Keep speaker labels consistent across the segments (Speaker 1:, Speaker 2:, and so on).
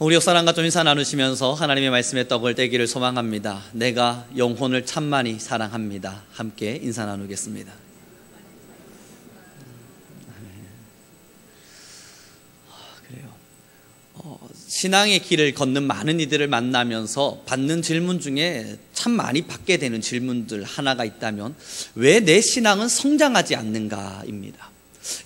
Speaker 1: 우리 옆사람과 좀 인사 나누시면서 하나님의 말씀에 떡을 떼기를 소망합니다. 내가 영혼을 참많이 사랑합니다. 함께 인사 나누겠습니다. 그래요. 신앙의 길을 걷는 많은 이들을 만나면서 받는 질문 중에 참 많이 받게 되는 질문들 하나가 있다면 왜 내 신앙은 성장하지 않는가입니다.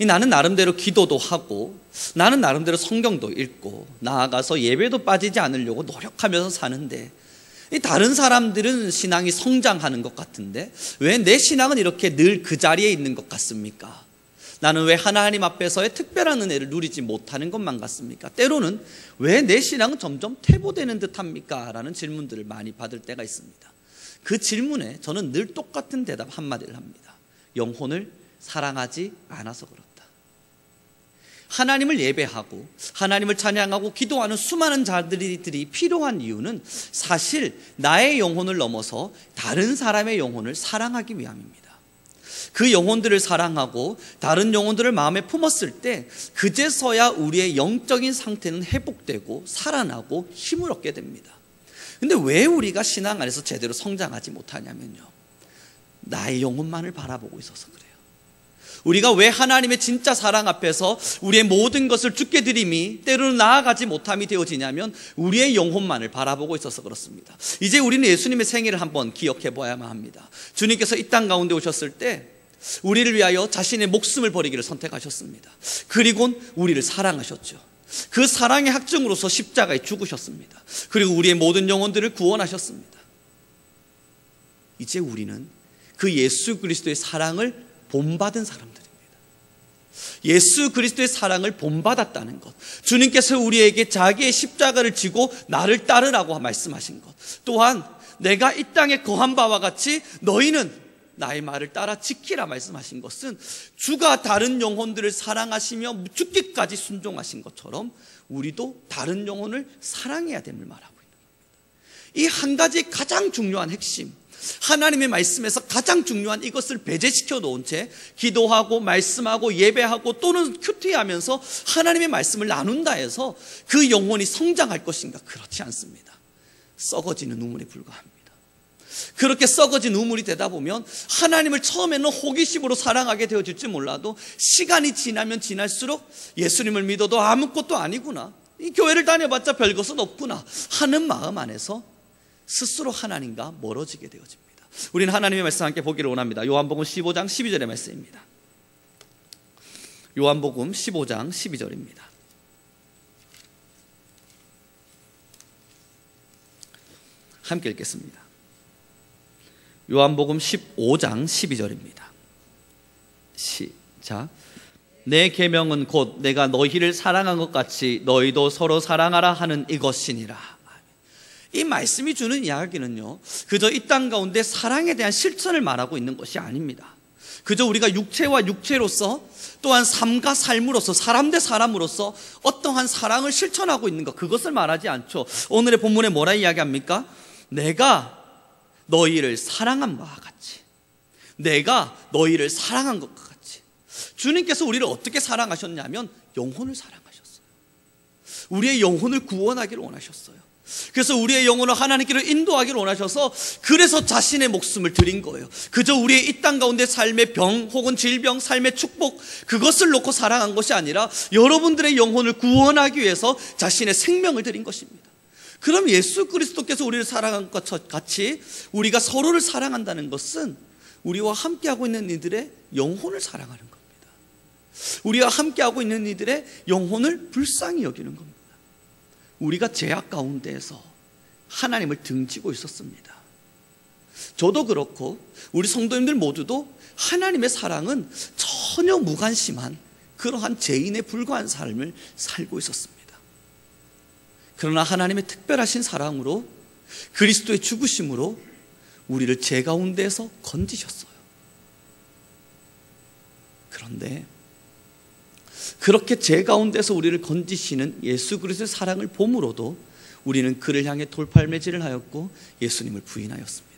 Speaker 1: 나는 나름대로 기도도 하고 나는 나름대로 성경도 읽고 나아가서 예배도 빠지지 않으려고 노력하면서 사는데 다른 사람들은 신앙이 성장하는 것 같은데 왜 내 신앙은 이렇게 늘 그 자리에 있는 것 같습니까? 나는 왜 하나님 앞에서의 특별한 은혜를 누리지 못하는 것만 같습니까? 때로는 왜 내 신앙은 점점 퇴보되는 듯합니까? 라는 질문들을 많이 받을 때가 있습니다. 그 질문에 저는 늘 똑같은 대답 한마디를 합니다. 영혼을 사랑하지 않아서 그렇다. 하나님을 예배하고 하나님을 찬양하고 기도하는 수많은 자들이 필요한 이유는 사실 나의 영혼을 넘어서 다른 사람의 영혼을 사랑하기 위함입니다. 그 영혼들을 사랑하고 다른 영혼들을 마음에 품었을 때 그제서야 우리의 영적인 상태는 회복되고 살아나고 힘을 얻게 됩니다. 근데 왜 우리가 신앙 안에서 제대로 성장하지 못하냐면요, 나의 영혼만을 바라보고 있어서 그래요. 우리가 왜 하나님의 진짜 사랑 앞에서 우리의 모든 것을 주께 드림이 때로는 나아가지 못함이 되어지냐면 우리의 영혼만을 바라보고 있어서 그렇습니다. 이제 우리는 예수님의 생애를 한번 기억해 보아야만 합니다. 주님께서 이 땅 가운데 오셨을 때 우리를 위하여 자신의 목숨을 버리기를 선택하셨습니다. 그리고 우리를 사랑하셨죠. 그 사랑의 학증으로서 십자가에 죽으셨습니다. 그리고 우리의 모든 영혼들을 구원하셨습니다. 이제 우리는 그 예수 그리스도의 사랑을 본받은 사람들입니다. 예수 그리스도의 사랑을 본받았다는 것, 주님께서 우리에게 자기의 십자가를 지고 나를 따르라고 말씀하신 것, 또한 내가 이 땅에 거한 바와 같이 너희는 나의 말을 따라 지키라 말씀하신 것은 주가 다른 영혼들을 사랑하시며 죽기까지 순종하신 것처럼 우리도 다른 영혼을 사랑해야 됨을 말하고 있는 겁니다. 이 한 가지 가장 중요한 핵심, 하나님의 말씀에서 가장 중요한 이것을 배제시켜 놓은 채 기도하고 말씀하고 예배하고 또는 큐티하면서 하나님의 말씀을 나눈다 해서 그 영혼이 성장할 것인가? 그렇지 않습니다. 썩어지는 우물에 불과합니다. 그렇게 썩어진 우물이 되다 보면 하나님을 처음에는 호기심으로 사랑하게 되어질지 몰라도 시간이 지나면 지날수록 예수님을 믿어도 아무것도 아니구나, 이 교회를 다녀봤자 별것은 없구나 하는 마음 안에서 스스로 하나님과 멀어지게 되어집니다. 우리는 하나님의 말씀 함께 보기를 원합니다. 요한복음 15장 12절의 말씀입니다. 요한복음 15장 12절입니다. 함께 읽겠습니다. 요한복음 15장 12절입니다. 시작. 내 계명은 곧 내가 너희를 사랑한 것 같이 너희도 서로 사랑하라 하는 이것이니라. 이 말씀이 주는 이야기는요, 그저 이 땅 가운데 사랑에 대한 실천을 말하고 있는 것이 아닙니다. 그저 우리가 육체와 육체로서 또한 삶과 삶으로서 사람 대 사람으로서 어떠한 사랑을 실천하고 있는 것, 그것을 말하지 않죠. 오늘의 본문에 뭐라 이야기합니까? 내가 너희를 사랑한 바와 같이, 내가 너희를 사랑한 것과 같이. 주님께서 우리를 어떻게 사랑하셨냐면 영혼을 사랑하셨어요. 우리의 영혼을 구원하기를 원하셨어요. 그래서 우리의 영혼을 하나님께로 인도하기를 원하셔서 그래서 자신의 목숨을 드린 거예요. 그저 우리의 이 땅 가운데 삶의 병 혹은 질병, 삶의 축복, 그것을 놓고 사랑한 것이 아니라 여러분들의 영혼을 구원하기 위해서 자신의 생명을 드린 것입니다. 그럼 예수 그리스도께서 우리를 사랑한 것과 같이 우리가 서로를 사랑한다는 것은 우리와 함께하고 있는 이들의 영혼을 사랑하는 겁니다. 우리와 함께하고 있는 이들의 영혼을 불쌍히 여기는 겁니다. 우리가 죄악 가운데에서 하나님을 등지고 있었습니다. 저도 그렇고 우리 성도님들 모두도 하나님의 사랑은 전혀 무관심한 그러한 죄인에 불과한 삶을 살고 있었습니다. 그러나 하나님의 특별하신 사랑으로 그리스도의 죽으심으로 우리를 죄 가운데에서 건지셨어요. 그런데 그렇게 죄 가운데서 우리를 건지시는 예수 그리스도의 사랑을 봄으로도 우리는 그를 향해 돌팔매질을 하였고 예수님을 부인하였습니다.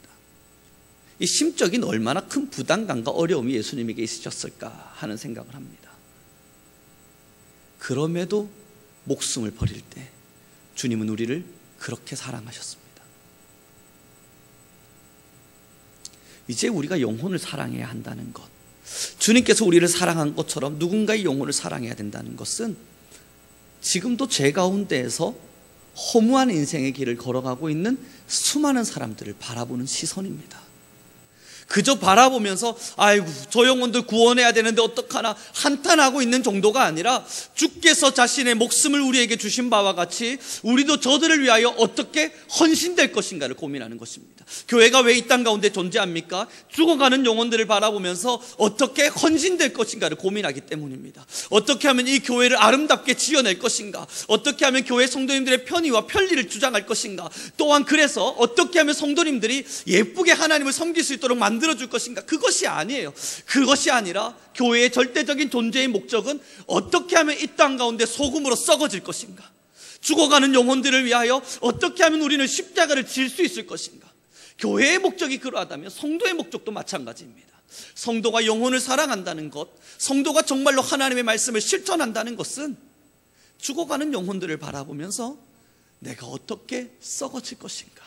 Speaker 1: 이 심적인 얼마나 큰 부담감과 어려움이 예수님에게 있으셨을까 하는 생각을 합니다. 그럼에도 목숨을 버릴 때 주님은 우리를 그렇게 사랑하셨습니다. 이제 우리가 영혼을 사랑해야 한다는 것, 주님께서 우리를 사랑한 것처럼 누군가의 영혼을 사랑해야 된다는 것은 지금도 제 가운데에서 허무한 인생의 길을 걸어가고 있는 수많은 사람들을 바라보는 시선입니다. 그저 바라보면서 아이고 저 영혼들 구원해야 되는데 어떡하나 한탄하고 있는 정도가 아니라 주께서 자신의 목숨을 우리에게 주신 바와 같이 우리도 저들을 위하여 어떻게 헌신될 것인가를 고민하는 것입니다. 교회가 왜 이 땅 가운데 존재합니까? 죽어가는 영혼들을 바라보면서 어떻게 헌신될 것인가를 고민하기 때문입니다. 어떻게 하면 이 교회를 아름답게 지어낼 것인가, 어떻게 하면 교회 성도님들의 편의와 편리를 주장할 것인가, 또한 그래서 어떻게 하면 성도님들이 예쁘게 하나님을 섬길 수 있도록 만들어줄 것인가. 그것이 아니에요. 그것이 아니라 교회의 절대적인 존재의 목적은 어떻게 하면 이 땅 가운데 소금으로 썩어질 것인가, 죽어가는 영혼들을 위하여 어떻게 하면 우리는 십자가를 질 수 있을 것인가. 교회의 목적이 그러하다면 성도의 목적도 마찬가지입니다. 성도가 영혼을 사랑한다는 것, 성도가 정말로 하나님의 말씀을 실천한다는 것은 죽어가는 영혼들을 바라보면서 내가 어떻게 썩어질 것인가,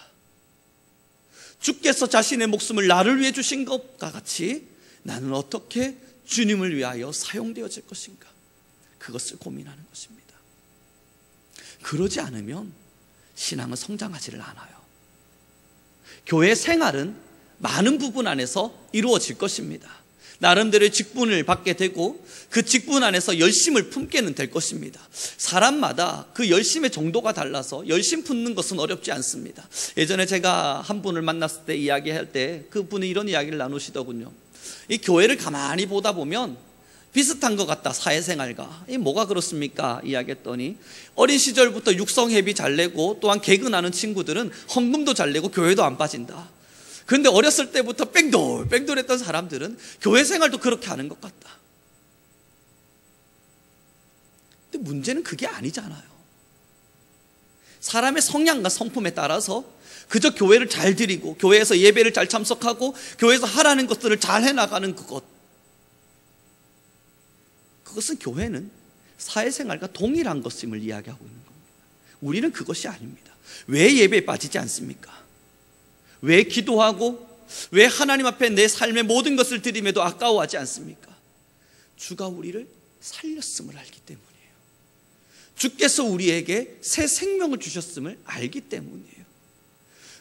Speaker 1: 주께서 자신의 목숨을 나를 위해 주신 것과 같이 나는 어떻게 주님을 위하여 사용되어질 것인가, 그것을 고민하는 것입니다. 그러지 않으면 신앙은 성장하지를 않아요. 교회 생활은 많은 부분 안에서 이루어질 것입니다. 나름대로의 직분을 받게 되고 그 직분 안에서 열심을 품게는 될 것입니다. 사람마다 그 열심의 정도가 달라서 열심 품는 것은 어렵지 않습니다. 예전에 제가 한 분을 만났을 때 이야기할 때 그분이 이런 이야기를 나누시더군요. 이 교회를 가만히 보다 보면 비슷한 것 같다, 사회생활과. 이 뭐가 그렇습니까? 이야기했더니 어린 시절부터 육성회비 잘 내고 또한 개근하는 친구들은 헌금도 잘 내고 교회도 안 빠진다. 그런데 어렸을 때부터 뺑돌했던 사람들은 교회 생활도 그렇게 하는 것 같다. 근데 문제는 그게 아니잖아요. 사람의 성향과 성품에 따라서 그저 교회를 잘 드리고 교회에서 예배를 잘 참석하고 교회에서 하라는 것들을 잘 해나가는 그것은 교회는 사회생활과 동일한 것임을 이야기하고 있는 겁니다. 우리는 그것이 아닙니다. 왜 예배에 빠지지 않습니까? 왜 기도하고 왜 하나님 앞에 내 삶의 모든 것을 드림에도 아까워하지 않습니까? 주가 우리를 살렸음을 알기 때문이에요. 주께서 우리에게 새 생명을 주셨음을 알기 때문이에요.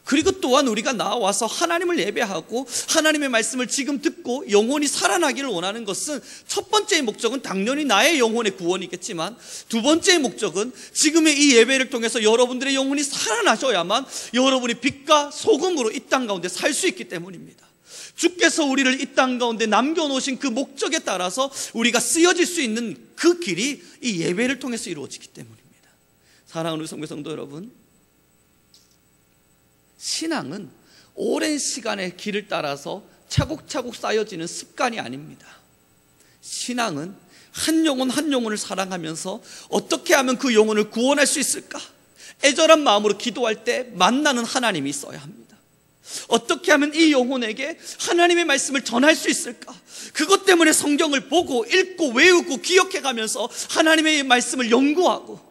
Speaker 1: 그리고 또한 우리가 나와서 하나님을 예배하고 하나님의 말씀을 지금 듣고 영혼이 살아나기를 원하는 것은 첫 번째의 목적은 당연히 나의 영혼의 구원이겠지만 두 번째의 목적은 지금의 이 예배를 통해서 여러분들의 영혼이 살아나셔야만 여러분이 빛과 소금으로 이 땅 가운데 살 수 있기 때문입니다. 주께서 우리를 이 땅 가운데 남겨놓으신 그 목적에 따라서 우리가 쓰여질 수 있는 그 길이 이 예배를 통해서 이루어지기 때문입니다. 사랑하는 우리 성도 여러분, 신앙은 오랜 시간의 길을 따라서 차곡차곡 쌓여지는 습관이 아닙니다. 신앙은 한 영혼 한 영혼을 사랑하면서 어떻게 하면 그 영혼을 구원할 수 있을까? 애절한 마음으로 기도할 때 만나는 하나님이 있어야 합니다. 어떻게 하면 이 영혼에게 하나님의 말씀을 전할 수 있을까? 그것 때문에 성경을 보고 읽고 외우고 기억해가면서 하나님의 말씀을 연구하고,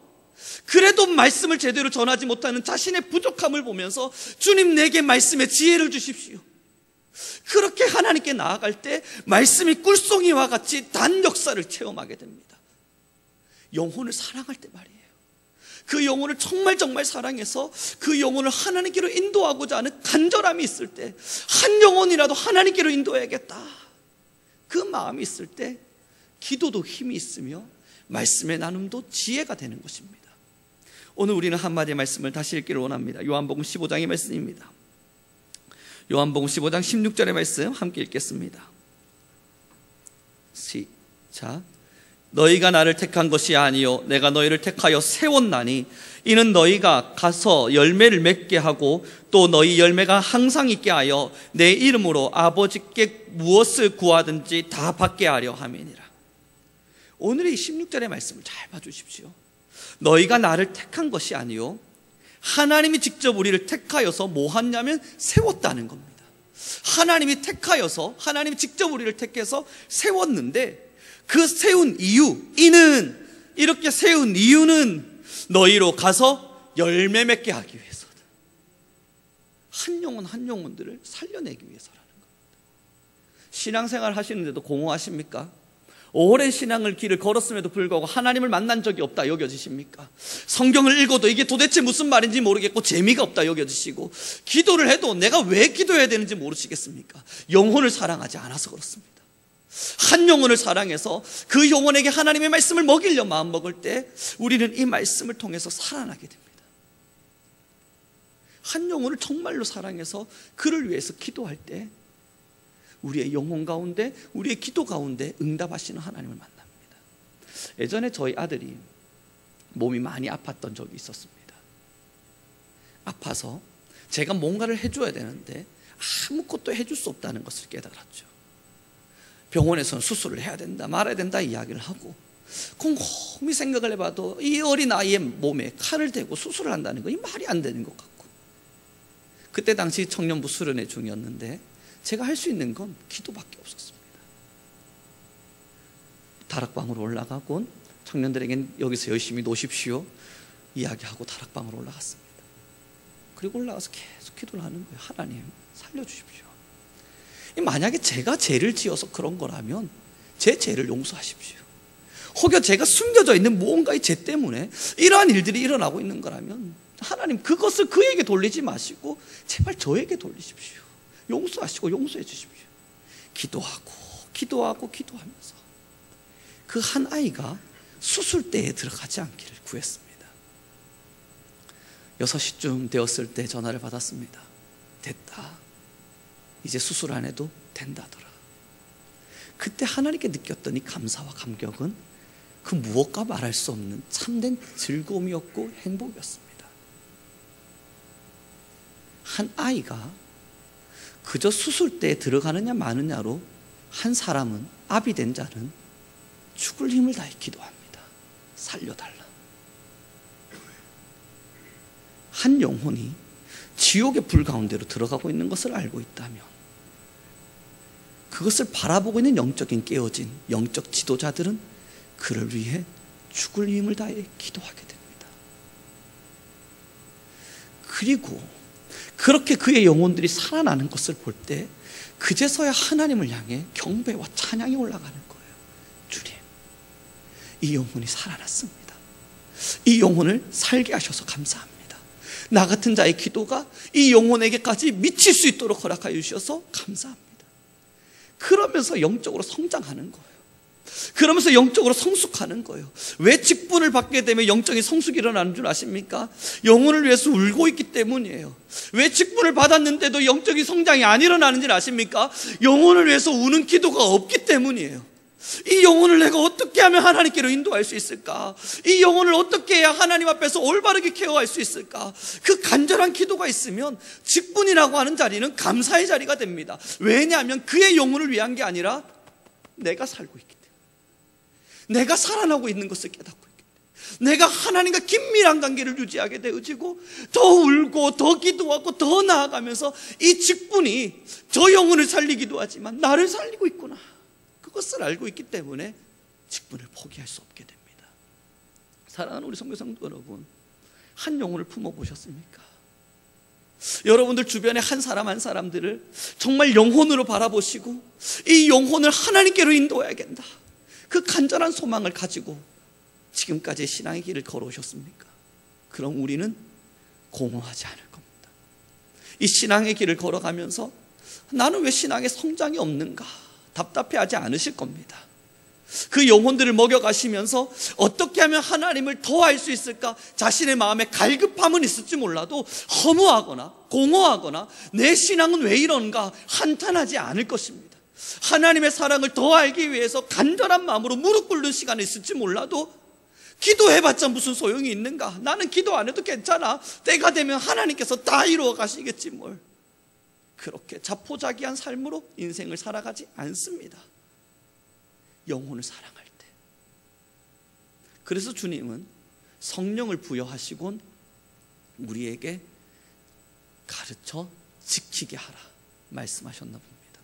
Speaker 1: 그래도 말씀을 제대로 전하지 못하는 자신의 부족함을 보면서 주님 내게 말씀의 지혜를 주십시오. 그렇게 하나님께 나아갈 때 말씀이 꿀송이와 같이 단 역사를 체험하게 됩니다. 영혼을 사랑할 때 말이에요. 그 영혼을 정말 사랑해서 그 영혼을 하나님께로 인도하고자 하는 간절함이 있을 때, 한 영혼이라도 하나님께로 인도해야겠다, 그 마음이 있을 때 기도도 힘이 있으며 말씀의 나눔도 지혜가 되는 것입니다. 오늘 우리는 한마디의 말씀을 다시 읽기를 원합니다. 요한복음 15장의 말씀입니다. 요한복음 15장 16절의 말씀 함께 읽겠습니다. 시작. 너희가 나를 택한 것이 아니요 내가 너희를 택하여 세웠나니 이는 너희가 가서 열매를 맺게 하고 또 너희 열매가 항상 있게 하여 내 이름으로 아버지께 무엇을 구하든지 다 받게 하려 함이니라. 오늘의 이 16절의 말씀을 잘 봐주십시오. 너희가 나를 택한 것이 아니요 하나님이 직접 우리를 택하여서 뭐 하냐면 세웠다는 겁니다. 하나님이 택하여서 하나님이 직접 우리를 택해서 세웠는데 그 세운 이유, 이는 이렇게 세운 이유는 너희로 가서 열매 맺게 하기 위해서다. 한 영혼 한 영혼들을 살려내기 위해서라는 겁니다. 신앙생활 하시는데도 공허하십니까? 오랜 신앙을 길을 걸었음에도 불구하고 하나님을 만난 적이 없다 여겨지십니까? 성경을 읽어도 이게 도대체 무슨 말인지 모르겠고 재미가 없다 여겨지시고, 기도를 해도 내가 왜 기도해야 되는지 모르시겠습니까? 영혼을 사랑하지 않아서 그렇습니다. 한 영혼을 사랑해서 그 영혼에게 하나님의 말씀을 먹이려 마음 먹을 때 우리는 이 말씀을 통해서 살아나게 됩니다. 한 영혼을 정말로 사랑해서 그를 위해서 기도할 때 우리의 영혼 가운데, 우리의 기도 가운데 응답하시는 하나님을 만납니다. 예전에 저희 아들이 몸이 많이 아팠던 적이 있었습니다. 아파서 제가 뭔가를 해줘야 되는데 아무것도 해줄 수 없다는 것을 깨달았죠. 병원에서는 수술을 해야 된다 말아야 된다 이야기를 하고, 곰곰이 생각을 해봐도 이 어린 아이의 몸에 칼을 대고 수술을 한다는 거, 이 말이 안 되는 것 같고, 그때 당시 청년부 수련회 중이었는데 제가 할 수 있는 건 기도밖에 없었습니다. 다락방으로 올라가곤 청년들에겐 여기서 열심히 노십시오 이야기하고 다락방으로 올라갔습니다. 그리고 올라가서 계속 기도를 하는 거예요. 하나님 살려주십시오. 만약에 제가 죄를 지어서 그런 거라면 제 죄를 용서하십시오. 혹여 제가 숨겨져 있는 무언가의 죄 때문에 이러한 일들이 일어나고 있는 거라면 하나님 그것을 그에게 돌리지 마시고 제발 저에게 돌리십시오. 용서하시고 용서해 주십시오. 기도하고 기도하고 기도하면서 그 한 아이가 수술대에 들어가지 않기를 구했습니다. 6시쯤 되었을 때 전화를 받았습니다. 됐다. 이제 수술 안 해도 된다더라. 그때 하나님께 느꼈던 이 감사와 감격은 그 무엇과 말할 수 없는 참된 즐거움이었고 행복이었습니다. 한 아이가 그저 수술대에 들어가느냐 마느냐로 한 사람은, 아비된 자는 죽을 힘을 다해 기도합니다. 살려달라. 한 영혼이 지옥의 불 가운데로 들어가고 있는 것을 알고 있다면 그것을 바라보고 있는 영적인 깨어진 영적 지도자들은 그를 위해 죽을 힘을 다해 기도하게 됩니다. 그리고 그렇게 그의 영혼들이 살아나는 것을 볼 때 그제서야 하나님을 향해 경배와 찬양이 올라가는 거예요. 주님, 이 영혼이 살아났습니다. 이 영혼을 살게 하셔서 감사합니다. 나 같은 자의 기도가 이 영혼에게까지 미칠 수 있도록 허락하여 주셔서 감사합니다. 그러면서 영적으로 성장하는 거예요. 그러면서 영적으로 성숙하는 거예요. 왜 직분을 받게 되면 영적인 성숙이 일어나는 줄 아십니까? 영혼을 위해서 울고 있기 때문이에요. 왜 직분을 받았는데도 영적인 성장이 안 일어나는지 아십니까? 영혼을 위해서 우는 기도가 없기 때문이에요. 이 영혼을 내가 어떻게 하면 하나님께로 인도할 수 있을까? 이 영혼을 어떻게 해야 하나님 앞에서 올바르게 케어할 수 있을까? 그 간절한 기도가 있으면 직분이라고 하는 자리는 감사의 자리가 됩니다. 왜냐하면 그의 영혼을 위한 게 아니라 내가 살고 있기 때문에, 내가 살아나고 있는 것을 깨닫고 있기 때문에, 내가 하나님과 긴밀한 관계를 유지하게 되어지고 더 울고 더 기도하고 더 나아가면서 이 직분이 저 영혼을 살리기도 하지만 나를 살리고 있구나, 그것을 알고 있기 때문에 직분을 포기할 수 없게 됩니다. 사랑하는 우리 선교 성도 여러분, 한 영혼을 품어보셨습니까? 여러분들 주변에 한 사람 한 사람들을 정말 영혼으로 바라보시고 이 영혼을 하나님께로 인도해야겠다, 그 간절한 소망을 가지고 지금까지 신앙의 길을 걸어오셨습니까? 그럼 우리는 공허하지 않을 겁니다. 이 신앙의 길을 걸어가면서 나는 왜 신앙의 성장이 없는가 답답해하지 않으실 겁니다. 그 영혼들을 먹여가시면서 어떻게 하면 하나님을 더 알 수 있을까, 자신의 마음에 갈급함은 있을지 몰라도 허무하거나 공허하거나 내 신앙은 왜 이런가 한탄하지 않을 것입니다. 하나님의 사랑을 더 알기 위해서 간절한 마음으로 무릎 꿇는 시간이 있을지 몰라도 기도해봤자 무슨 소용이 있는가, 나는 기도 안 해도 괜찮아, 때가 되면 하나님께서 다 이루어 가시겠지 뭘, 그렇게 자포자기한 삶으로 인생을 살아가지 않습니다. 영혼을 사랑할 때. 그래서 주님은 성령을 부여하시곤 우리에게 가르쳐 지키게 하라 말씀하셨나 봅니다.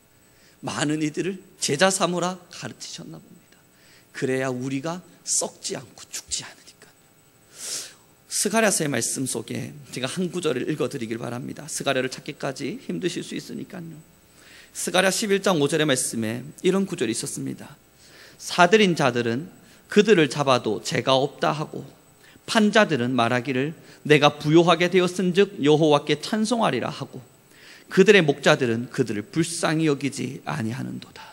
Speaker 1: 많은 이들을 제자 삼으라 가르치셨나 봅니다. 그래야 우리가 썩지 않고 죽지 않으니까요. 스가랴서의 말씀 속에 제가 한 구절을 읽어드리길 바랍니다. 스가랴를 찾기까지 힘드실 수 있으니까요. 스가랴 11장 5절의 말씀에 이런 구절이 있었습니다. 사들인 자들은 그들을 잡아도 죄가 없다 하고 판자들은 말하기를 내가 부요하게 되었은즉 여호와께 찬송하리라 하고 그들의 목자들은 그들을 불쌍히 여기지 아니하는도다.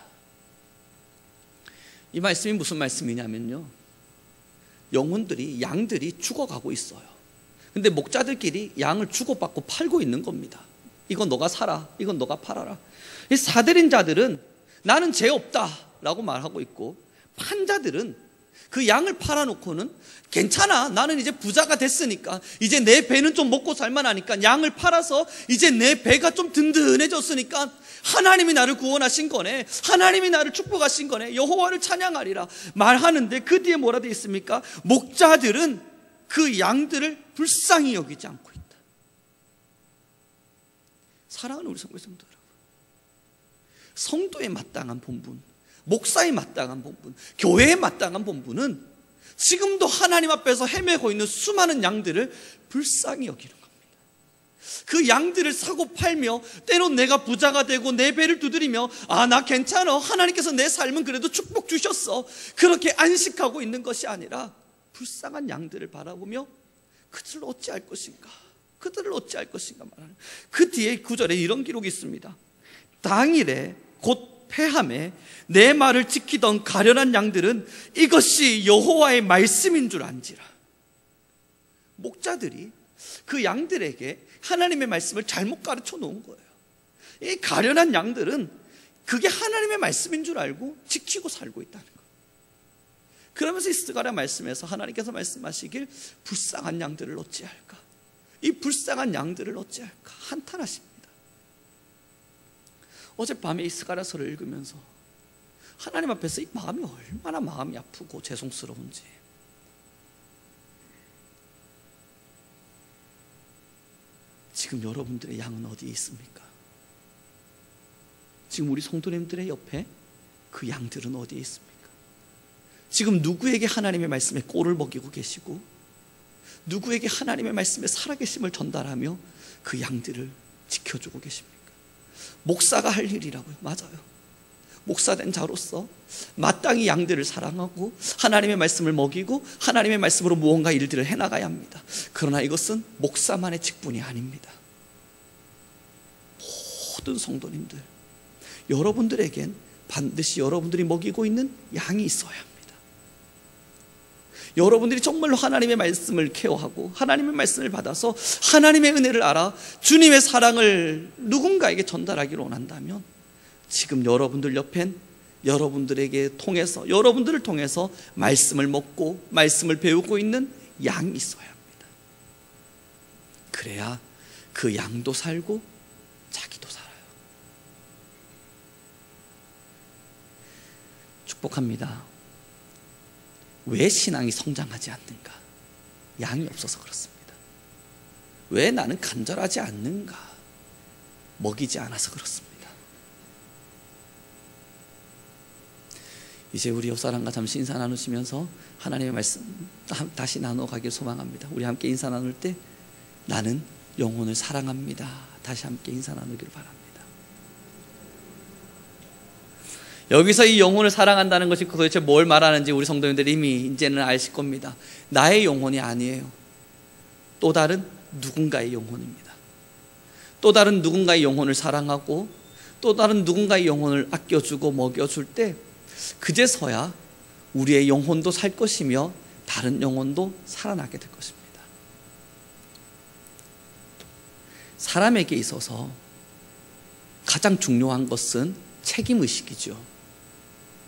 Speaker 1: 이 말씀이 무슨 말씀이냐면요, 영혼들이, 양들이 죽어가고 있어요. 근데 목자들끼리 양을 주고받고 팔고 있는 겁니다. 이건 너가 사라, 이건 너가 팔아라. 이 사들인 자들은 나는 죄 없다 라고 말하고 있고, 판자들은 그 양을 팔아놓고는 괜찮아, 나는 이제 부자가 됐으니까, 이제 내 배는 좀 먹고 살만하니까 양을 팔아서 이제 내 배가 좀 든든해졌으니까 하나님이 나를 구원하신 거네, 하나님이 나를 축복하신 거네, 여호와를 찬양하리라 말하는데, 그 뒤에 뭐라 되어 있습니까? 목자들은 그 양들을 불쌍히 여기지 않고 있다. 사랑하는 우리 성도 여러분, 성도에 마땅한 본분, 목사에 마땅한 본분, 교회에 마땅한 본분은 지금도 하나님 앞에서 헤매고 있는 수많은 양들을 불쌍히 여기는 겁니다. 그 양들을 사고 팔며 때론 내가 부자가 되고 내 배를 두드리며 나 괜찮아, 하나님께서 내 삶은 그래도 축복 주셨어, 그렇게 안식하고 있는 것이 아니라 불쌍한 양들을 바라보며 그들을 어찌할 것인가, 그들을 어찌할 것인가 말하는, 그 뒤에 구절에 이런 기록이 있습니다. 당일에 곧 패함에 내 말을 지키던 가련한 양들은 이것이 여호와의 말씀인 줄 안지라. 목자들이 그 양들에게 하나님의 말씀을 잘못 가르쳐 놓은 거예요. 이 가련한 양들은 그게 하나님의 말씀인 줄 알고 지키고 살고 있다는 거예요. 그러면서 이 스가랴 말씀에서 하나님께서 말씀하시길 불쌍한 양들을 어찌할까, 이 불쌍한 양들을 어찌할까 한탄하십니다. 어젯밤에 이 스가랴서를 읽으면서 하나님 앞에서 이 마음이 얼마나 마음이 아프고 죄송스러운지, 지금 여러분들의 양은 어디에 있습니까? 지금 우리 성도님들의 옆에 그 양들은 어디에 있습니까? 지금 누구에게 하나님의 말씀에 꼴을 먹이고 계시고, 누구에게 하나님의 말씀에 살아계심을 전달하며 그 양들을 지켜주고 계십니까? 목사가 할 일이라고요. 맞아요. 목사된 자로서 마땅히 양들을 사랑하고 하나님의 말씀을 먹이고 하나님의 말씀으로 무언가 일들을 해나가야 합니다. 그러나 이것은 목사만의 직분이 아닙니다. 모든 성도님들, 여러분들에겐 반드시 여러분들이 먹이고 있는 양이 있어야 합니다. 여러분들이 정말로 하나님의 말씀을 케어하고 하나님의 말씀을 받아서 하나님의 은혜를 알아 주님의 사랑을 누군가에게 전달하기를 원한다면, 지금 여러분들 옆엔 여러분들에게 통해서, 여러분들을 통해서 말씀을 먹고 말씀을 배우고 있는 양이 있어야 합니다. 그래야 그 양도 살고 자기도 살아요. 축복합니다. 왜 신앙이 성장하지 않는가? 양이 없어서 그렇습니다. 왜 나는 간절하지 않는가? 먹이지 않아서 그렇습니다. 이제 우리 옆사람과 잠시 인사 나누시면서 하나님의 말씀 다시 나눠가길 소망합니다. 우리 함께 인사 나눌 때 나는 영혼을 사랑합니다, 다시 함께 인사 나누기를 바랍니다. 여기서 이 영혼을 사랑한다는 것이 도대체 뭘 말하는지 우리 성도님들이 이미 이제는 아실 겁니다. 나의 영혼이 아니에요. 또 다른 누군가의 영혼입니다. 또 다른 누군가의 영혼을 사랑하고 또 다른 누군가의 영혼을 아껴주고 먹여줄 때 그제서야 우리의 영혼도 살 것이며 다른 영혼도 살아나게 될 것입니다. 사람에게 있어서 가장 중요한 것은 책임의식이죠.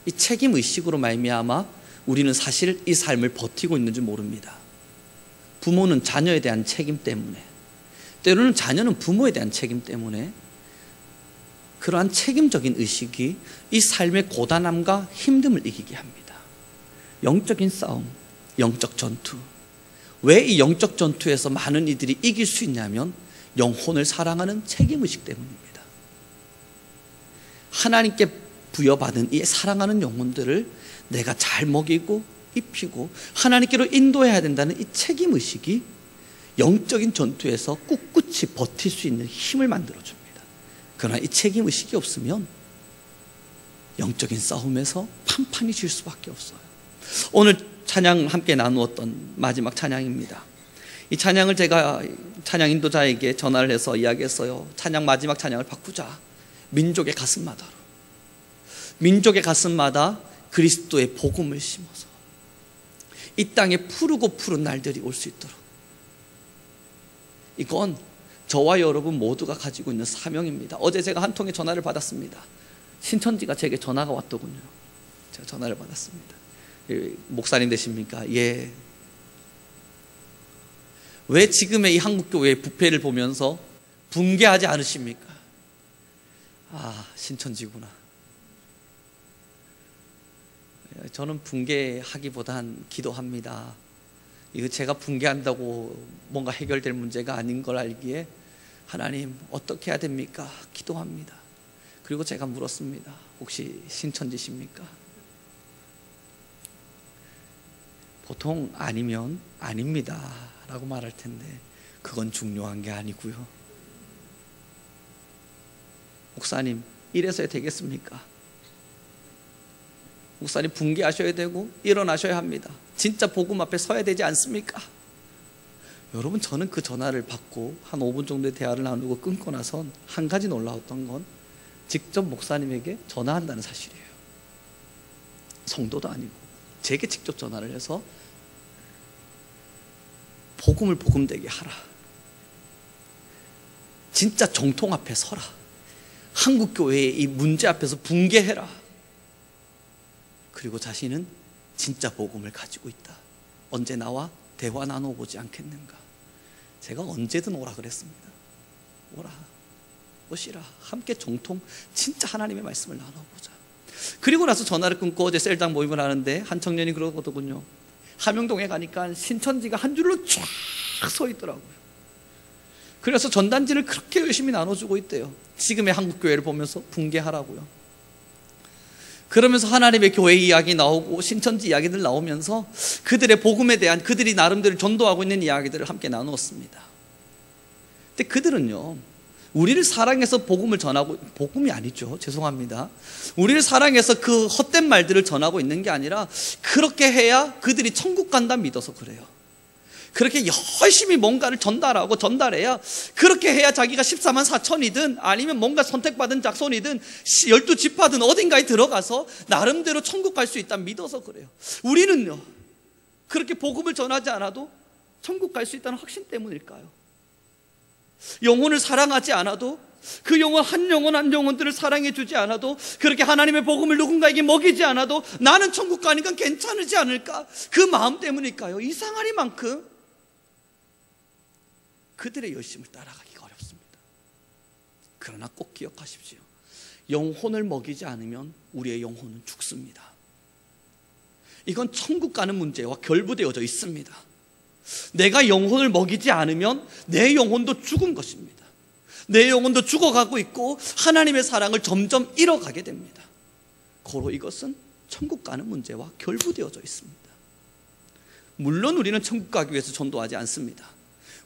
Speaker 1: 이 책임의식으로 말미암아 우리는 사실 이 삶을 버티고 있는지 모릅니다. 부모는 자녀에 대한 책임 때문에, 때로는 자녀는 부모에 대한 책임 때문에 그러한 책임적인 의식이 이 삶의 고단함과 힘듦을 이기게 합니다. 영적인 싸움, 영적 전투. 왜 이 영적 전투에서 많은 이들이 이길 수 있냐면 영혼을 사랑하는 책임의식 때문입니다. 하나님께 부여받은 이 사랑하는 영혼들을 내가 잘 먹이고 입히고 하나님께로 인도해야 된다는 이 책임의식이 영적인 전투에서 꿋꿋이 버틸 수 있는 힘을 만들어줍니다. 그러나 이 책임의식이 없으면 영적인 싸움에서 판판이 질 수밖에 없어요. 오늘 찬양 함께 나누었던 마지막 찬양입니다. 이 찬양을 제가 찬양 인도자에게 전화를 해서 이야기했어요. 찬양 마지막 찬양을 바꾸자. 민족의 가슴마다로. 민족의 가슴마다 그리스도의 복음을 심어서 이 땅에 푸르고 푸른 날들이 올 수 있도록. 이건 저와 여러분 모두가 가지고 있는 사명입니다. 어제 제가 한 통의 전화를 받았습니다. 신천지가 제게 전화가 왔더군요. 제가 전화를 받았습니다. 목사님 되십니까? 예. 왜 지금의 이 한국교회의 부패를 보면서 붕괴하지 않으십니까? 아, 신천지구나. 저는 붕괴하기보단 기도합니다. 이거 제가 붕괴한다고 뭔가 해결될 문제가 아닌 걸 알기에 하나님 어떻게 해야 됩니까? 기도합니다. 그리고 제가 물었습니다. 혹시 신천지십니까? 보통 아니면 아닙니다 라고 말할 텐데 그건 중요한 게 아니고요. 목사님 이래서야 되겠습니까? 목사님 붕괴하셔야 되고 일어나셔야 합니다. 진짜 복음 앞에 서야 되지 않습니까? 여러분, 저는 그 전화를 받고 한 5분 정도의 대화를 나누고 끊고 나선 한 가지 놀라웠던 건 직접 목사님에게 전화한다는 사실이에요. 성도도 아니고 제게 직접 전화를 해서 복음을 복음되게 하라. 진짜 정통 앞에 서라. 한국교회의 이 문제 앞에서 붕괴해라. 그리고 자신은 진짜 복음을 가지고 있다. 언제 나와 대화 나눠보지 않겠는가? 제가 언제든 오라 그랬습니다. 오라, 오시라. 함께 정통 진짜 하나님의 말씀을 나눠보자. 그리고 나서 전화를 끊고 어제 셀장 모임을 하는데 한 청년이 그러거든요. 함영동에 가니까 신천지가 한 줄로 쫙 서 있더라고요. 그래서 전단지를 그렇게 열심히 나눠주고 있대요. 지금의 한국교회를 보면서 붕괴하라고요. 그러면서 하나님의 교회 이야기 나오고 신천지 이야기들 나오면서 그들의 복음에 대한 그들이 나름대로 전도하고 있는 이야기들을 함께 나누었습니다. 근데 그들은요, 우리를 사랑해서 복음을 전하고, 복음이 아니죠, 죄송합니다. 우리를 사랑해서 그 헛된 말들을 전하고 있는 게 아니라 그렇게 해야 그들이 천국 간다 믿어서 그래요. 그렇게 열심히 뭔가를 전달해야, 그렇게 해야 자기가 14만 4천이든 아니면 뭔가 선택받은 작손이든 12지파든 어딘가에 들어가서 나름대로 천국 갈 수 있다 믿어서 그래요. 우리는요, 그렇게 복음을 전하지 않아도 천국 갈 수 있다는 확신 때문일까요? 영혼을 사랑하지 않아도, 그 영혼 한 영혼들을 사랑해 주지 않아도, 그렇게 하나님의 복음을 누군가에게 먹이지 않아도 나는 천국 가는 건 괜찮지 않을까? 그 마음 때문일까요? 이상하리만큼 그들의 열심을 따라가기가 어렵습니다. 그러나 꼭 기억하십시오. 영혼을 먹이지 않으면 우리의 영혼은 죽습니다. 이건 천국 가는 문제와 결부되어져 있습니다. 내가 영혼을 먹이지 않으면 내 영혼도 죽은 것입니다. 내 영혼도 죽어가고 있고 하나님의 사랑을 점점 잃어가게 됩니다. 고로 이것은 천국 가는 문제와 결부되어져 있습니다. 물론 우리는 천국 가기 위해서 전도하지 않습니다.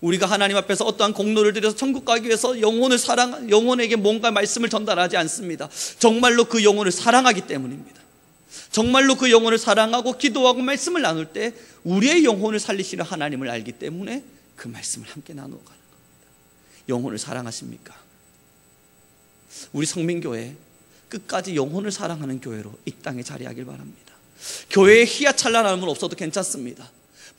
Speaker 1: 우리가 하나님 앞에서 어떠한 공로를 들여서 천국 가기 위해서 영혼에게 뭔가 말씀을 전달하지 않습니다. 정말로 그 영혼을 사랑하기 때문입니다. 정말로 그 영혼을 사랑하고 기도하고 말씀을 나눌 때 우리의 영혼을 살리시는 하나님을 알기 때문에 그 말씀을 함께 나누어 가는 겁니다. 영혼을 사랑하십니까? 우리 성민교회 끝까지 영혼을 사랑하는 교회로 이 땅에 자리하길 바랍니다. 교회에 희야찬란함은 없어도 괜찮습니다.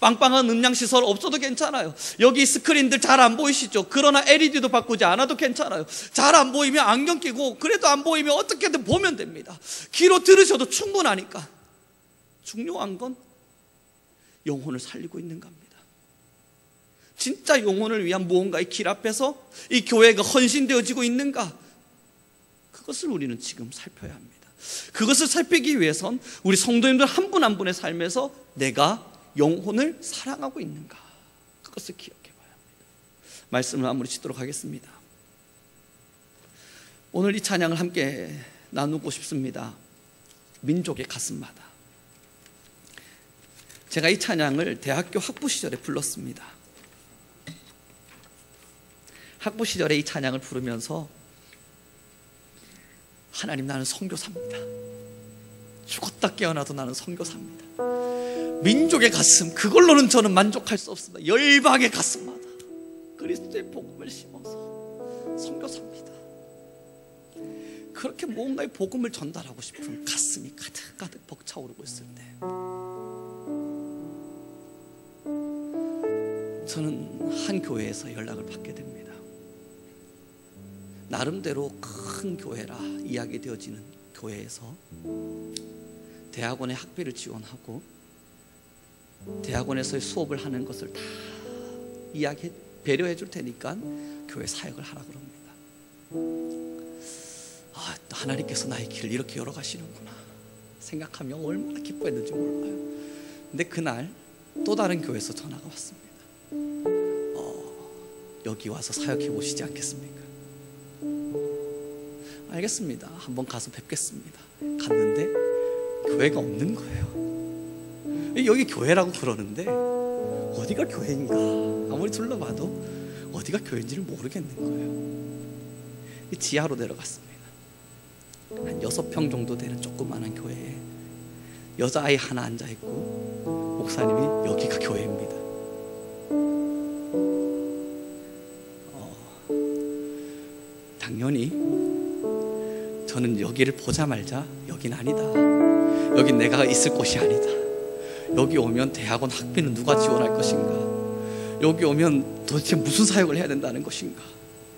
Speaker 1: 빵빵한 음향시설 없어도 괜찮아요. 여기 스크린들 잘 안 보이시죠? 그러나 LED도 바꾸지 않아도 괜찮아요. 잘 안 보이면 안경 끼고, 그래도 안 보이면 어떻게든 보면 됩니다. 귀로 들으셔도 충분하니까. 중요한 건 영혼을 살리고 있는 겁니다. 진짜 영혼을 위한 무언가의 길 앞에서 이 교회가 헌신되어지고 있는가? 그것을 우리는 지금 살펴야 합니다. 그것을 살피기 위해선 우리 성도님들 한 분 한 분의 삶에서 내가 영혼을 사랑하고 있는가, 그것을 기억해 봐야 합니다. 말씀을 마무리 짓도록 하겠습니다. 오늘 이 찬양을 함께 나누고 싶습니다. 민족의 가슴마다. 제가 이 찬양을 대학교 학부 시절에 불렀습니다. 학부 시절에 이 찬양을 부르면서 하나님, 나는 선교사입니다. 죽었다 깨어나도 나는 선교사입니다. 민족의 가슴, 그걸로는 저는 만족할 수 없습니다. 열방의 가슴마다 그리스도의 복음을 심어서 선교사입니다. 그렇게 뭔가의 복음을 전달하고 싶은 가슴이 가득가득 벅차오르고 있을 때, 저는 한 교회에서 연락을 받게 됩니다. 나름대로 큰 교회라 이야기되어지는 교회에서 대학원의 학비를 지원하고 대학원에서의 수업을 하는 것을 다 배려해 줄 테니까 교회 사역을 하라 그럽니다. 하나님께서 나의 길을 이렇게 열어가시는구나 생각하며 얼마나 기뻐했는지 몰라요. 근데 그날 또 다른 교회에서 전화가 왔습니다. 여기 와서 사역해 보시지 않겠습니까? 알겠습니다. 한번 가서 뵙겠습니다. 갔는데 교회가 없는 거예요. 여기 교회라고 그러는데 어디가 교회인가, 아무리 둘러봐도 어디가 교회인지를 모르겠는 거예요. 지하로 내려갔습니다. 한 6평 정도 되는 조그마한 교회에 여자아이 하나 앉아있고 목사님이 여기가 교회입니다. 당연히 저는 여기를 보자마자 여긴 아니다, 여긴 내가 있을 곳이 아니다, 여기 오면 대학원 학비는 누가 지원할 것인가, 여기 오면 도대체 무슨 사역을 해야 된다는 것인가,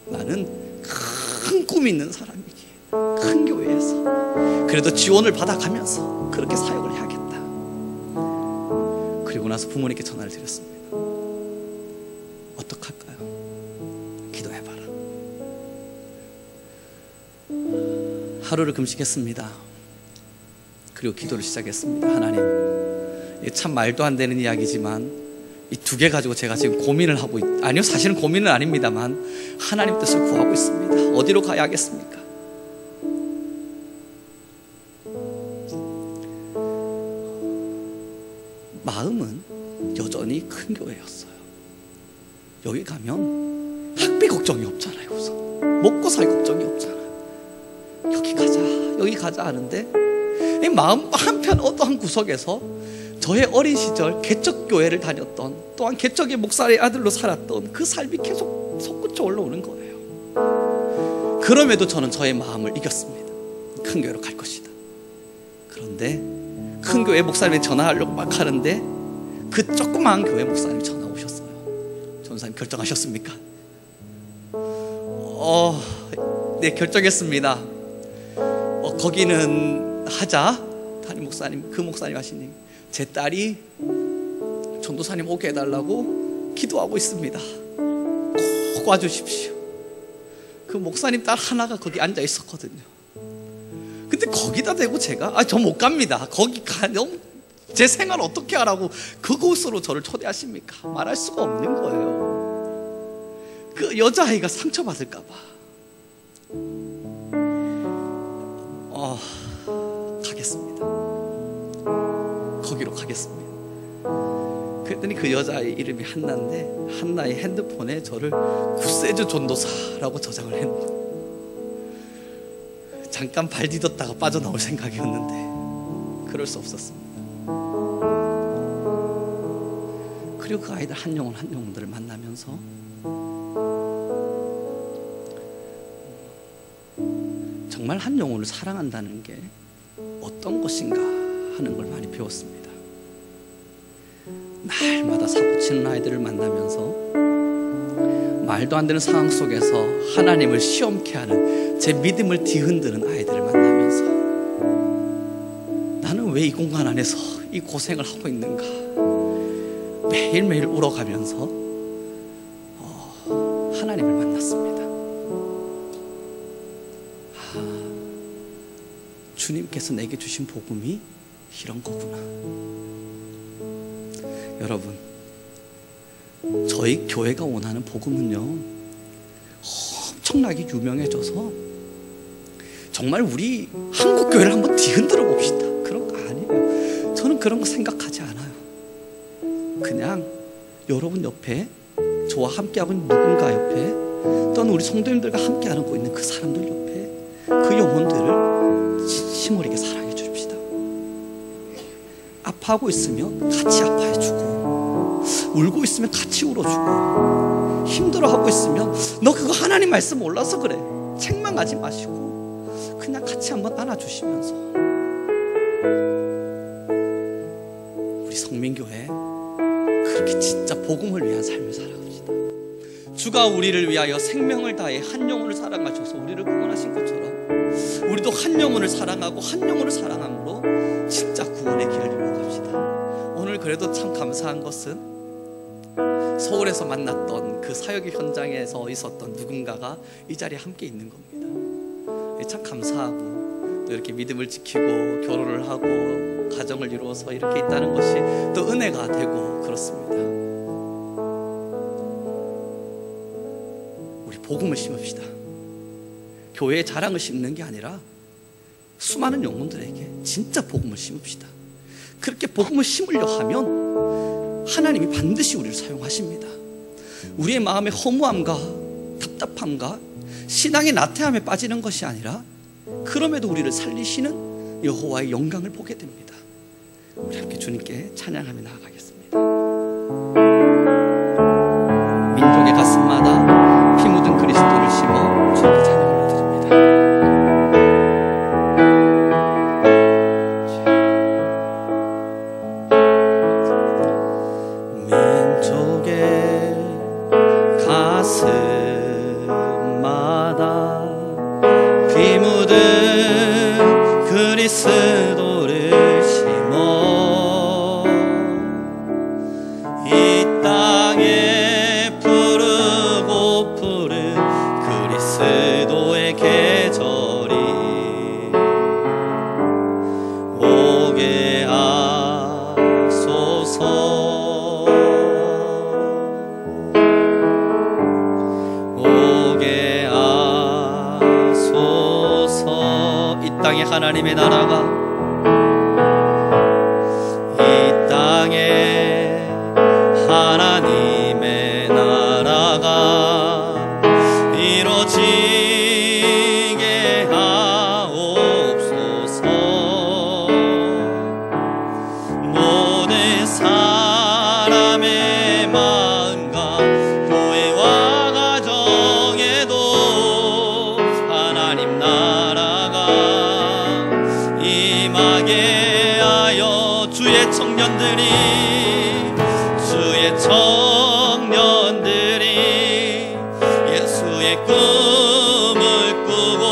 Speaker 1: 나는 큰 꿈이 있는 사람이기에 큰 교회에서 그래도 지원을 받아가면서 그렇게 사역을 해야겠다. 그리고 나서 부모님께 전화를 드렸습니다. 어떡할까요? 기도해봐라. 하루를 금식했습니다. 그리고 기도를 시작했습니다. 하나님, 참 말도 안 되는 이야기지만 이 2개 가지고 제가 지금 고민을 하고 아니요, 사실은 고민은 아닙니다만 하나님 뜻을 구하고 있습니다. 어디로 가야 하겠습니까? 마음은 여전히 큰 교회였어요. 여기 가면 학비 걱정이 없잖아요. 우선 먹고 살 걱정이 없잖아요. 여기 가자 하는데 이 마음 한편 어떠한 구석에서 저의 어린 시절 개척교회를 다녔던, 또한 개척의 목사의 아들로 살았던 그 삶이 계속 솟구쳐 올라오는 거예요. 그럼에도 저는 저의 마음을 이겼습니다. 큰 교회로 갈 것이다. 그런데 큰 교회 목사님이 전화하려고 막 하는데 그 조그마한 교회 목사님이 전화 오셨어요. 전사님 결정하셨습니까? 네, 결정했습니다. 거기는 하자. 담임 목사님, 그 목사님 하시니 제 딸이 전도사님 오게 해달라고 기도하고 있습니다. 꼭 와주십시오. 그 목사님 딸 하나가 거기 앉아 있었거든요. 근데 거기다 대고 제가 저 못 갑니다. 거기 너무 제 생활 어떻게 하라고 그곳으로 저를 초대하십니까? 말할 수가 없는 거예요. 그 여자아이가 상처받을까봐. 가겠습니다. 거기로 가겠습니다. 그랬더니 그 여자아이 이름이 한나인데 한나의 핸드폰에 저를 구세주 전도사라고 저장을 했는데 잠깐 발 디뎠다가 빠져나올 생각이었는데 그럴 수 없었습니다. 그리고 그 아이들 한 영혼 한 영혼들을 만나면서 정말 한 영혼을 사랑한다는 게 어떤 것인가 하는 걸 많이 배웠습니다. 날마다 사고치는 아이들을 만나면서 말도 안 되는 상황 속에서 하나님을 시험케 하는 제 믿음을 뒤흔드는 아이들을 만나면서 나는 왜 이 공간 안에서 이 고생을 하고 있는가 매일매일 울어가면서 하나님을 만났습니다. 주님께서 내게 주신 복음이 이런 거구나. 여러분, 저희 교회가 원하는 복음은요 엄청나게 유명해져서 정말 우리 한국 교회를 한번 뒤흔들어 봅시다, 그런 거 아니에요. 저는 그런 거 생각하지 않아요. 그냥 여러분 옆에, 저와 함께하고 있는 누군가 옆에 또는 우리 성도님들과 함께 하고 있는 그 사람들 옆에 그 영혼들을 진심어리게 사랑해 주십시다. 아파하고 있으면 같이 아파해주고, 울고 있으면 같이 울어주고, 힘들어하고 있으면 너 그거 하나님 말씀 몰라서 그래, 책망하지 마시고 그냥 같이 한번 안아주시면서 우리 성민교회 그렇게 진짜 복음을 위한 삶을 살아갑시다. 주가 우리를 위하여 생명을 다해 한 영혼을 사랑하셔서 우리를 구원하신 것처럼 우리도 한 영혼을 사랑하고 한 영혼을 사랑함으로 진짜 구원의 길을 이루어갑시다. 오늘 그래도 참 감사한 것은 서울에서 만났던 그 사역의 현장에서 있었던 누군가가 이 자리에 함께 있는 겁니다. 참 감사하고, 또 이렇게 믿음을 지키고 결혼을 하고 가정을 이루어서 이렇게 있다는 것이 또 은혜가 되고 그렇습니다. 우리 복음을 심읍시다. 교회의 자랑을 심는 게 아니라 수많은 영혼들에게 진짜 복음을 심읍시다. 그렇게 복음을 심으려 하면 하나님이 반드시 우리를 사용하십니다. 우리의 마음의 허무함과 답답함과 신앙의 나태함에 빠지는 것이 아니라 그럼에도 우리를 살리시는 여호와의 영광을 보게 됩니다. 우리 함께 주님께 찬양하며 나아가겠습니다. 민족의 가슴마다 피 묻은 그리스도를 심어 주님께 찬양 올려드립니다.
Speaker 2: 그리스도를 심어 이 땅에 푸르고 푸른 그리스도의 계절이 오게 하소서. 오게 하소서. 이 땅에 하나님의 나라가, 이 땅에 하나님의 나라가 이루어지게 하옵소서. 모든 사람의 마음과 교회와 가정에도 하나님 나라가 임하게 하여 주의 청년들이 예수의 꿈을 꾸고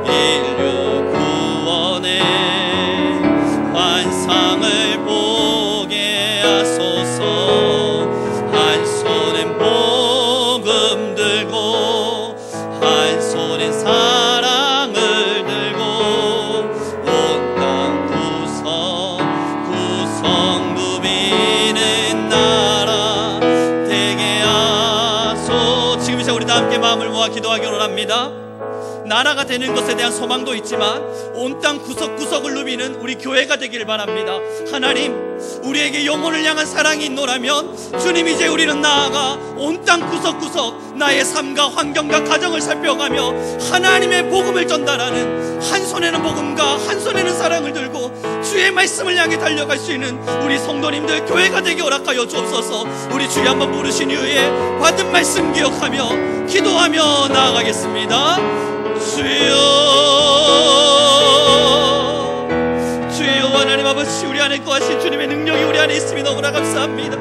Speaker 2: 인류 구원의 환상을 보게 하소서. 한 손엔 복음 들고 한 손엔 사랑을 들고 온갖 구성 누비는 나라 되게 하소. 지금 이 시간 우리 다 함께 마음을 모아 기도하기로 합니다. 나라가 되는 것에 대한 소망도 있지만 온 땅 구석구석을 누비는 우리 교회가 되기를 바랍니다. 하나님, 우리에게 영혼을 향한 사랑이 있노라면 주님, 이제 우리는 나아가 온 땅 구석구석 나의 삶과 환경과 가정을 살펴가며 하나님의 복음을 전달하는, 한 손에는 복음과 한 손에는 사랑을 들고 주의 말씀을 향해 달려갈 수 있는 우리 성도님들 교회가 되게 허락하여 주옵소서. 우리 주여 한번 부르신 이후에 받은 말씀 기억하며 기도하며 나아가겠습니다. 주여, 주여 하나님 아버지, 우리 안에 거하신 주님의 능력이 우리 안에 있음이 너무나 감사합니다.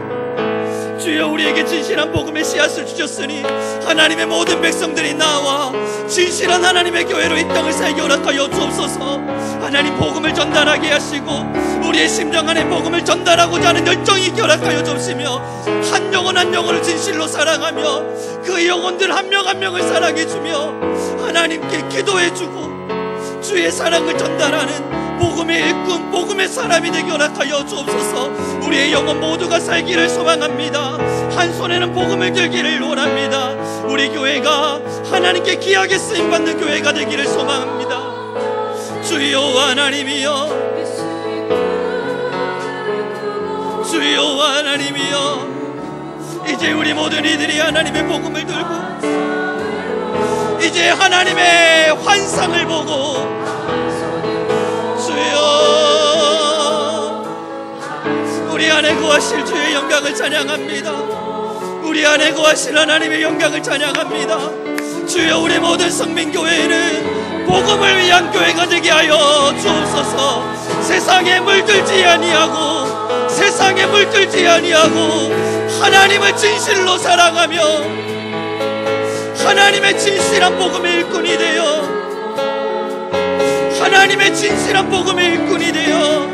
Speaker 2: 주여, 우리에게 진실한 복음의 씨앗을 주셨으니 하나님의 모든 백성들이 나와 진실한 하나님의 교회로 이 땅을 살게 허락하여 주옵소서. 하나님, 복음을 전달하게 하시고 우리의 심정 안에 복음을 전달하고자 하는 열정이 허락하여 주시며 한 영혼 한 영혼을 진실로 사랑하며 그 영혼들 한 명 한 명을 사랑해주며 하나님께 기도해주고 주의 사랑을 전달하는 복음의 일꾼, 복음의 사람이 되게 허락하여 주옵소서. 우리의 영혼 모두가 살기를 소망합니다. 한 손에는 복음을 들기를 원합니다. 우리 교회가 하나님께 귀하게 쓰임받는 교회가 되기를 소망합니다. 주여 하나님이여, 주여 하나님이여, 이제 우리 모든 이들이 하나님의 복음을 들고 이제 하나님의 환상을 보고 주여 우리 안에 거하실 주의 영광을 찬양합니다. 우리 안에 거하실 하나님의 영광을 찬양합니다. 주여 우리 모든 성민교회는 복음을 위한 교회가 되게 하여 주옵소서. 세상에 물들지 아니하고 세상에 물들지 아니하고 하나님을 진실로 사랑하며 하나님의 진실한 복음의 일꾼이 되어 하나님의 진실한 복음의 일꾼이 되어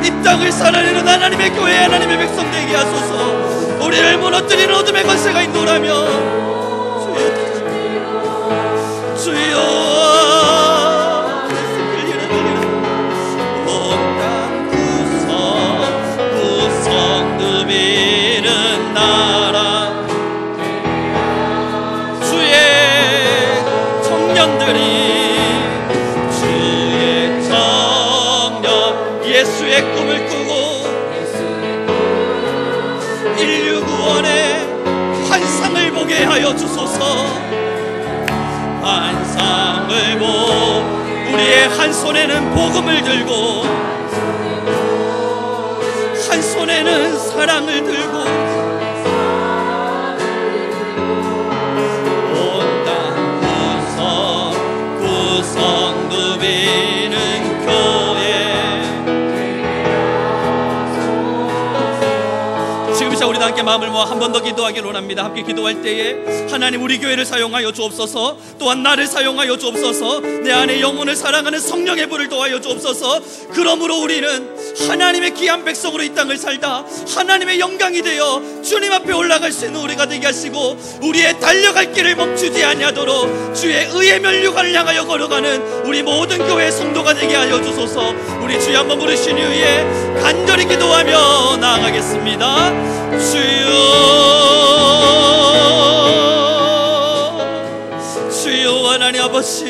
Speaker 2: 이 땅을 살아내는 하나님의 교회 하나님의 백성 되게 하소서. 우리를 무너뜨리는 어둠의 권세가 있노라며 주여 온땅 구성 누비는 나라 주의 청년들이 주의 청년 예수의 꿈을 꾸고 인류 구원의 환상을 보게 하여 주소서. 환상을 보고 우리의 한 손에는 복음을 들고 한 손에는 사랑을 들고 온 땅 구성 누비는 교회. 지금 시작 우리 다 함께 마음을 모아 한 번 더 기도하기를 원합니다. 함께 기도할 때에 하나님 우리 교회를 사용하여 주옵소서. 또한 나를 사용하여 주옵소서. 내 안에 영혼을 사랑하는 성령의 불을 도하여 주옵소서. 그러므로 우리는 하나님의 귀한 백성으로 이 땅을 살다 하나님의 영광이 되어 주님 앞에 올라갈 수 있는 우리가 되게 하시고 우리의 달려갈 길을 멈추지 아니하도록 주의 의의 면류관을 향하여 걸어가는 우리 모든 교회의 성도가 되게 하여 주소서. 우리 주여 한번 부르신 이후에 간절히 기도하며 나아가겠습니다. 주여 하나님 아버지,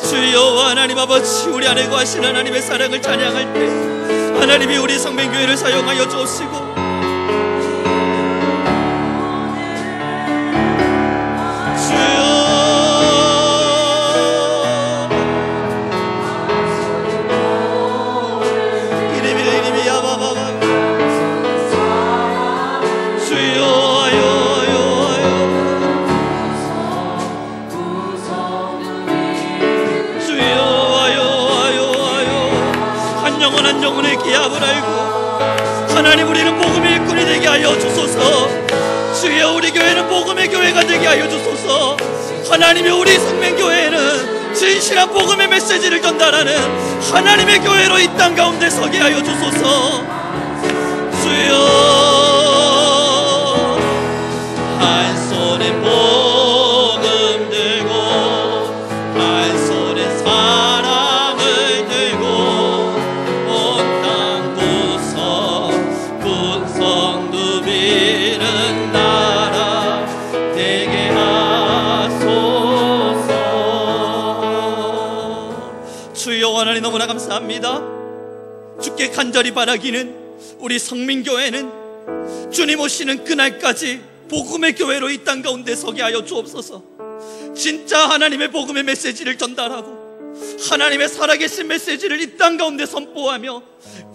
Speaker 2: 주여 하나님 아버지, 우리 안에 거하신 하나님의 사랑을 찬양할 때 하나님이 우리 성민교회를 사용하여 주옵시고 영혼의 기합을 알고 하나님 우리는 복음의 일꾼이 되게 하여 주소서. 주여 우리 교회는 복음의 교회가 되게 하여 주소서. 하나님이 우리 성민교회는 진실한 복음의 메시지를 전달하는 하나님의 교회로 이 땅 가운데 서게 하여 주소서. 주여 한 손에 복음 들고 한 손에 사랑을 들고 구성 누비는 나라 되게 하소서. 주여 하나님 너무나 감사합니다. 주께 간절히 바라기는 우리 성민교회는 주님 오시는 그날까지 복음의 교회로 이 땅 가운데 서게 하여 주옵소서. 진짜 하나님의 복음의 메시지를 전달하고 하나님의 살아계신 메시지를 이 땅 가운데 선포하며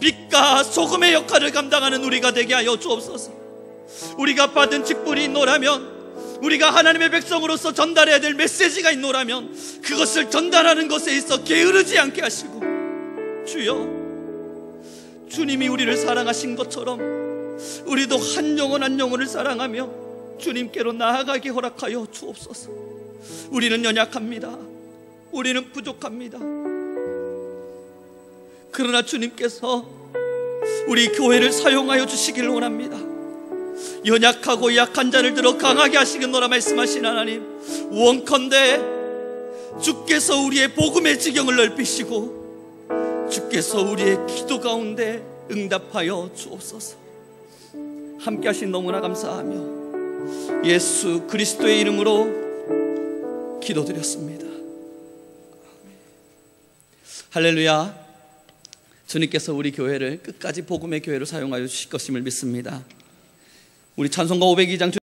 Speaker 2: 빛과 소금의 역할을 감당하는 우리가 되게 하여 주옵소서. 우리가 받은 직분이 있노라면 우리가 하나님의 백성으로서 전달해야 될 메시지가 있노라면 그것을 전달하는 것에 있어 게으르지 않게 하시고 주여 주님이 우리를 사랑하신 것처럼 우리도 한 영혼 한 영혼을 사랑하며 주님께로 나아가게 허락하여 주옵소서. 우리는 연약합니다. 우리는 부족합니다. 그러나 주님께서 우리 교회를 사용하여 주시기를 원합니다. 연약하고 약한 자를 들어 강하게 하시겠노라 말씀하신 하나님, 원컨대 주께서 우리의 복음의 지경을 넓히시고 주께서 우리의 기도 가운데 응답하여 주옵소서. 함께 하신 너무나 감사하며 예수 그리스도의 이름으로 기도드렸습니다. 할렐루야. 주님께서 우리 교회를 끝까지 복음의 교회로 사용하여 주실 것임을 믿습니다. 우리 찬송가 502장